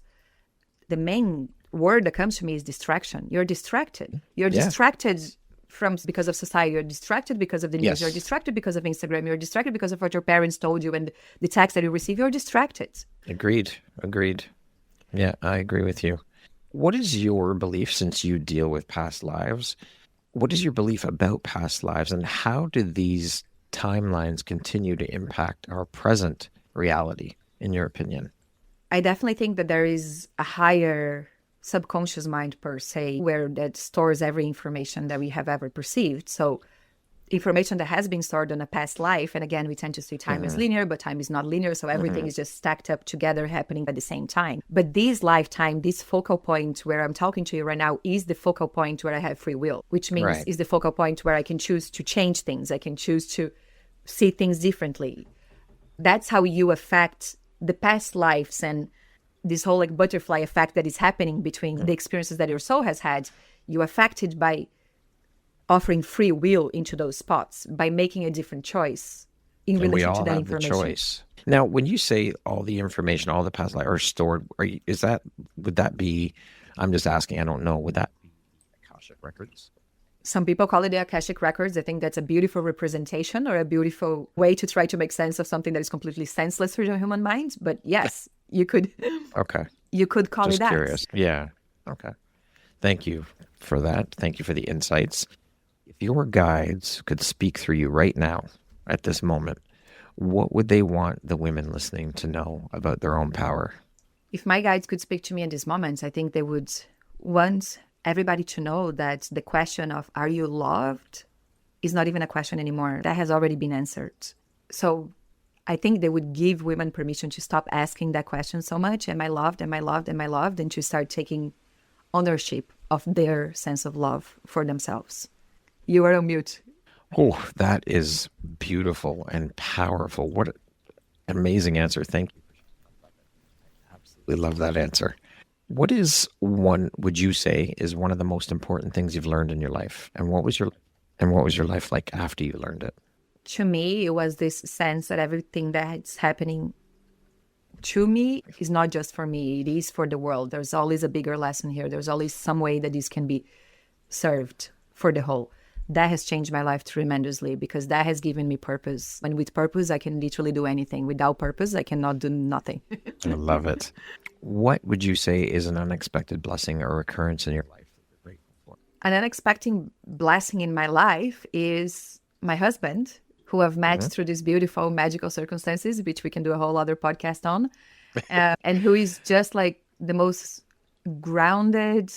the main word that comes to me is distraction. You're distracted. You're distracted because of society. You're distracted because of the news. You're distracted because of Instagram. You're distracted because of what your parents told you and the text that you receive. You're distracted. Agreed. Yeah, I agree with you. What is your belief, since you deal with past lives? What is your belief about past lives, and how do these timelines continue to impact our present reality, in your opinion? I definitely think that there is a higher subconscious mind, per se, where that stores every information that we have ever perceived. So information that has been stored on a past life, and again, we tend to see time as linear, but time is not linear, so everything is just stacked up together, happening at the same time. But this lifetime, this focal point where I'm talking to you right now, is the focal point where I have free will, which means is the focal point where I can choose to change things. I can choose to see things differently. That's how you affect the past lives, and this whole like butterfly effect that is happening between the experiences that your soul has had. You affect it by offering free will into those spots, by making a different choice in relation to that information. The choice. Now, when you say all the information, all the past life are stored, would that be, I'm just asking, I don't know, would that be Akashic records? Some people call it the Akashic records. I think that's a beautiful representation, or a beautiful way to try to make sense of something that is completely senseless for the human mind. But yes, you could. Okay. You could call it that. Just curious. Yeah. Okay. Thank you for that. Thank you for the insights. If your guides could speak through you right now, at this moment, what would they want the women listening to know about their own power? If my guides could speak to me in these moments, I think they would want everybody to know that the question of, are you loved, is not even a question anymore. That has already been answered. So I think they would give women permission to stop asking that question so much. Am I loved? Am I loved? Am I loved? And to start taking ownership of their sense of love for themselves. You are on mute. Oh, that is beautiful and powerful. What an amazing answer. Thank you. I absolutely love that answer. What is would you say, is one of the most important things you've learned in your life? And what was your life like after you learned it? To me, it was this sense that everything that's happening to me is not just for me, it is for the world. There's always a bigger lesson here. There's always some way that this can be served for the whole. That has changed my life tremendously, because that has given me purpose. And with purpose, I can literally do anything. Without purpose, I cannot do nothing. I love it. What would you say is an unexpected blessing or occurrence in your life that you're grateful for? An unexpected blessing in my life is my husband, who I've met through these beautiful magical circumstances, which we can do a whole other podcast on, and who is just like the most grounded,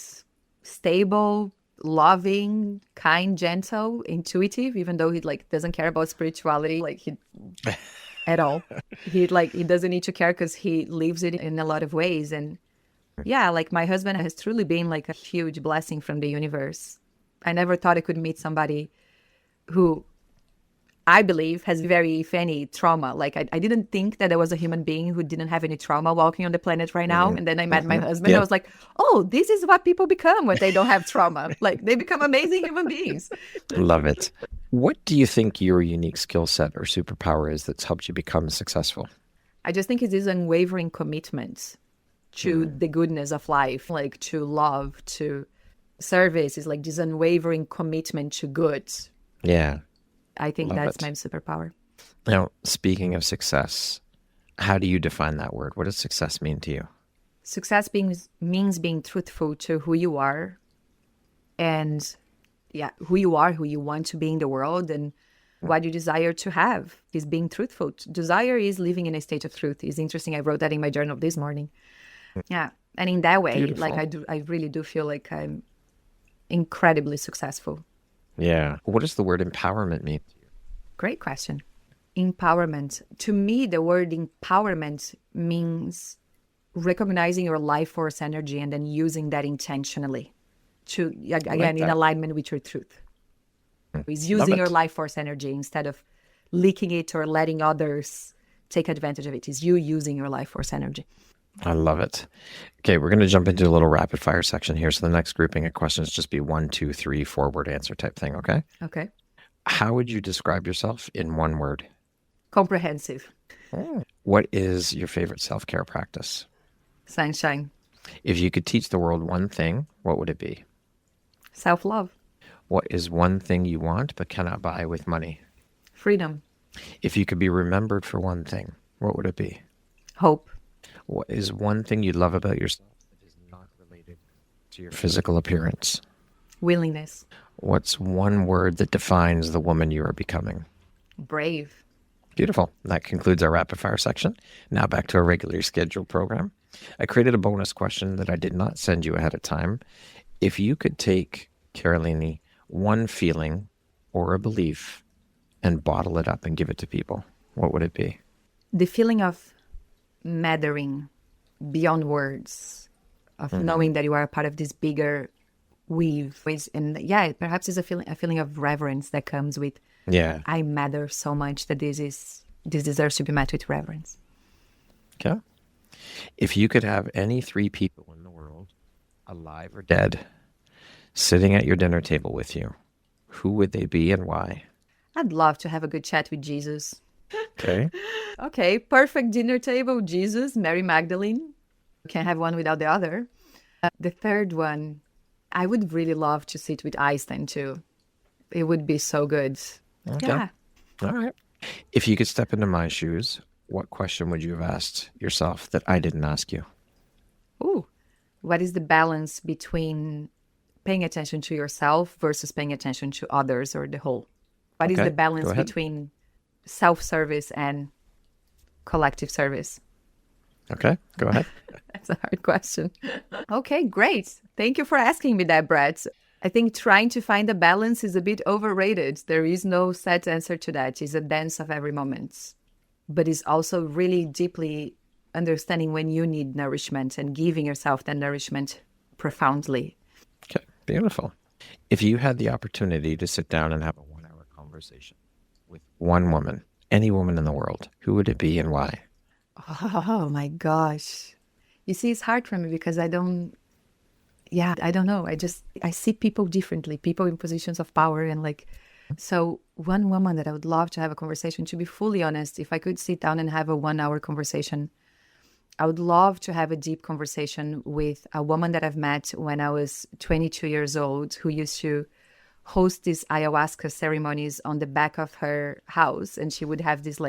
stable, loving, kind, gentle, intuitive, even though he like doesn't care about spirituality at all. He doesn't need to care because he lives it in a lot of ways. And yeah, like my husband has truly been like a huge blessing from the universe. I never thought I could meet somebody who I believe has very, if any, trauma. Like I didn't think that there was a human being who didn't have any trauma walking on the planet right now. And then I met my husband. I was like, oh, this is what people become when they don't have trauma. Like they become amazing human beings. Love it. What do you think your unique skill set or superpower is that's helped you become successful? I just think it is unwavering commitment to the goodness of life, like to love, to service, is like this unwavering commitment to good. Yeah. I think Love that's it. my superpower. Now, speaking of success, how do you define that word? What does success mean to you? Success means being truthful to who you are and who you are, who you want to be in the world, and what you desire to have is being truthful. Desire is living in a state of truth. It's interesting. I wrote that in my journal this morning. Yeah. And in that way, Beautiful. like I really do feel like I'm incredibly successful. Yeah. What does the word empowerment mean to you? Great question. Empowerment. To me, the word empowerment means recognizing your life force energy and then using that intentionally to, again, in alignment with your truth. It's using your life force energy instead of leaking it or letting others take advantage of it. It's you using your life force energy. I love it. Okay, we're going to jump into a little rapid fire section here. So the next grouping of questions just be 1, 2, 3, 4-word answer type thing, okay? Okay. How would you describe yourself in one word? Comprehensive. What is your favorite self-care practice? Sunshine. If you could teach the world one thing, what would it be? Self-love. What is one thing you want but cannot buy with money? Freedom. If you could be remembered for one thing, what would it be? Hope. What is one thing you love about yourself that is not related to your physical appearance? Willingness. What's one word that defines the woman you are becoming? Brave. Beautiful. That concludes our rapid fire section. Now back to our regularly scheduled program. I created a bonus question that I did not send you ahead of time. If you could take, Carolini, one feeling or a belief and bottle it up and give it to people, what would it be? The feeling of mattering beyond words, of knowing that you are a part of this bigger weave. And perhaps it's a feeling of reverence that comes with, I matter so much that this deserves to be met with reverence. Okay. If you could have any 3 people in the world, alive or dead, sitting at your dinner table with you, who would they be and why? I'd love to have a good chat with Jesus. Okay. Okay, perfect dinner table, Jesus, Mary Magdalene. You can't have one without the other. The third one, I would really love to sit with Einstein too. It would be so good. Okay. Yeah. All right. If you could step into my shoes, what question would you have asked yourself that I didn't ask you? Ooh, what is the balance between paying attention to yourself versus paying attention to others or the whole? What is the balance between self-service and collective service? Okay, go ahead. That's a hard question. Okay, great. Thank you for asking me that, Brett. I think trying to find a balance is a bit overrated. There is no set answer to that. It's a dance of every moment. But it's also really deeply understanding when you need nourishment and giving yourself that nourishment profoundly. Okay, beautiful. If you had the opportunity to sit down and have a 1-hour conversation with one woman, any woman in the world, who would it be and why? Oh my gosh. You see, it's hard for me because I don't know. I see people differently, people in positions of power. And so one woman that I would love to have a conversation, to be fully honest, if I could sit down and have a 1-hour conversation, I would love to have a deep conversation with a woman that I've met when I was 22 years old, who used to host these ayahuasca ceremonies on the back of her house. And she would have these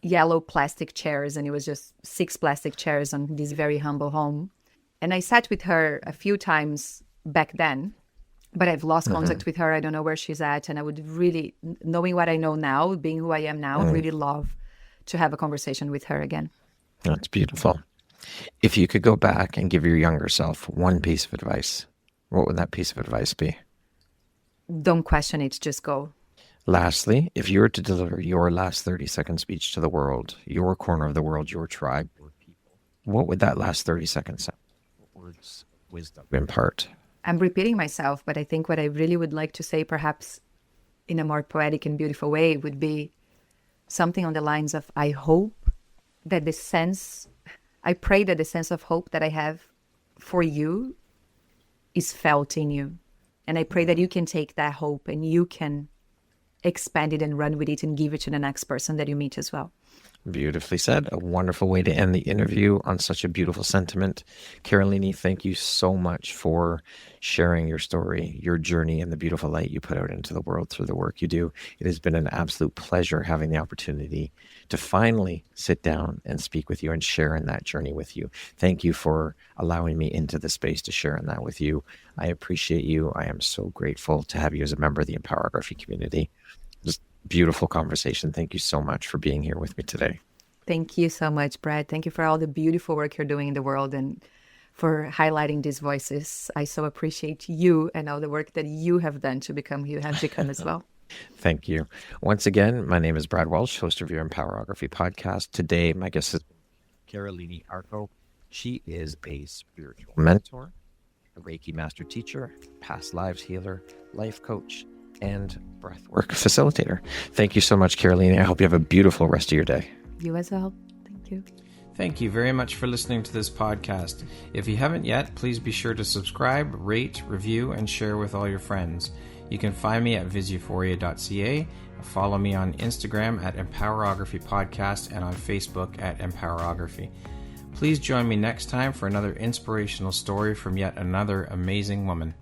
yellow plastic chairs, and it was just 6 plastic chairs on this very humble home. And I sat with her a few times back then, but I've lost contact with her. I don't know where she's at. And I would really, knowing what I know now, being who I am now, really love to have a conversation with her again. That's beautiful. If you could go back and give your younger self one piece of advice, what would that piece of advice be? Don't question it, just go. Lastly, if you were to deliver your last 30-second speech to the world, your corner of the world, your tribe, your people, what would that last 30 seconds sound? What words of wisdom impart? I'm repeating myself, but I think what I really would like to say, perhaps in a more poetic and beautiful way, would be something on the lines of, I pray that the sense of hope that I have for you is felt in you. And I pray that you can take that hope and you can expand it and run with it and give it to the next person that you meet as well. Beautifully said. A wonderful way to end the interview on such a beautiful sentiment. Carolini, thank you so much for sharing your story, your journey, and the beautiful light you put out into the world through the work you do. It has been an absolute pleasure having the opportunity to finally sit down and speak with you and share in that journey with you. Thank you for allowing me into the space to share in that with you. I appreciate you. I am so grateful to have you as a member of the Empowerography community. Just beautiful conversation. Thank you so much for being here with me today. Thank you so much, Brad. Thank you for all the beautiful work you're doing in the world and for highlighting these voices. I so appreciate you and all the work that you have done to become who you have become as well. Thank you. Once again, my name is Brad Welsh, host of your Empowerography podcast. Today, my guest is Carolini Arco. She is a spiritual mentor, a Reiki Master Teacher, past lives healer, life coach, and Breathwork Facilitator. Thank you so much, Carolini. I hope you have a beautiful rest of your day. You as well. Thank you. Thank you very much for listening to this podcast. If you haven't yet, please be sure to subscribe, rate, review, and share with all your friends. You can find me at visuphoria.ca, follow me on Instagram at Empowerography Podcast, and on Facebook at Empowerography. Please join me next time for another inspirational story from yet another amazing woman.